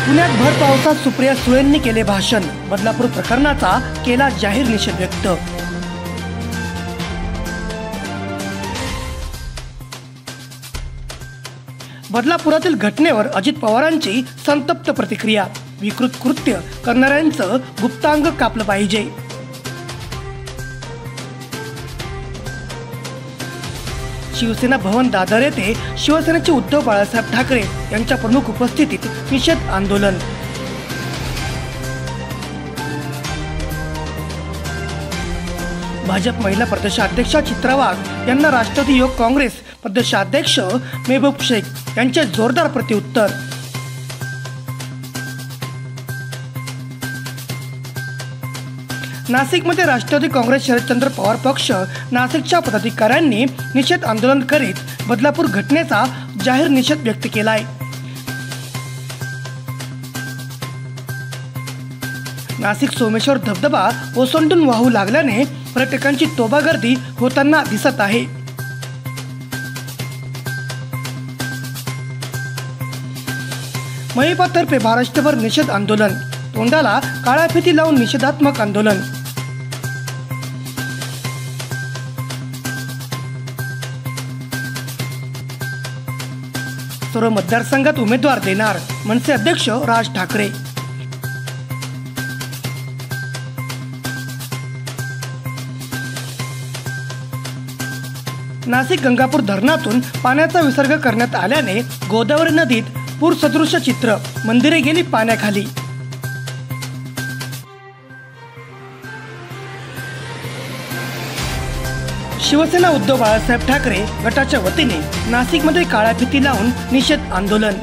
पुण्यात भर पावसात सुप्रिया सुळेंनी केले भाषण, बदलापूर प्रकरणाचा केला जाहीर निषेध व्यक्त। बदलापुरातील घटनेवर अजित पवारांची संतप्त प्रतिक्रिया, विकृत कृत्य करणाऱ्यांचं गुप्तांग कापलं पाहिजे। शिवसेना भवन दादर येथे शिवसेनेचे उद्धव बाळासाहेब ठाकरे यांच्या प्रमुख उपस्थितीत निषेध आंदोलन। भाजप महिला प्रदेशाध्यक्षा चित्रा वाघ यांना राष्ट्रवादी युवक काँग्रेस प्रदेशाध्यक्ष मेहबूब शेख यांचे जोरदार प्रत्युत्तर। नाशिकमध्ये राष्ट्रवादी काँग्रेस शरदचंद्र पवार पक्ष नाशिकच्या पदाधिकाऱ्यांनी निषेध आंदोलन करीत बदलापूर घटनेचा जाहीर निषेध व्यक्त केलाय। नाशिक सोमेश्वर धबधबा ओसंडून वाहू लागल्याने पर्यटकांची तोबा गर्दी होताना दिसत आहे। महिपातर्फे महाराष्ट्रभर निषेध आंदोलन, तोंडाला काळ्या फिती लावून निषेधात्मक आंदोलन। सर्व मतदारसंघात उमेदवार देणार मनसे अध्यक्ष राज ठाकरे। नाशिक गंगापूर धरणातून पाण्याचा विसर्ग करण्यात आल्याने गोदावरी नदीत पूर सदृश चित्र, मंदिरे गेली पाण्याखाली। शिवसेना उद्धव बाळासाहेब ठाकरे गटाच्या वतीने नाशिकमध्ये काळ्या फिती लावून निषेध आंदोलन।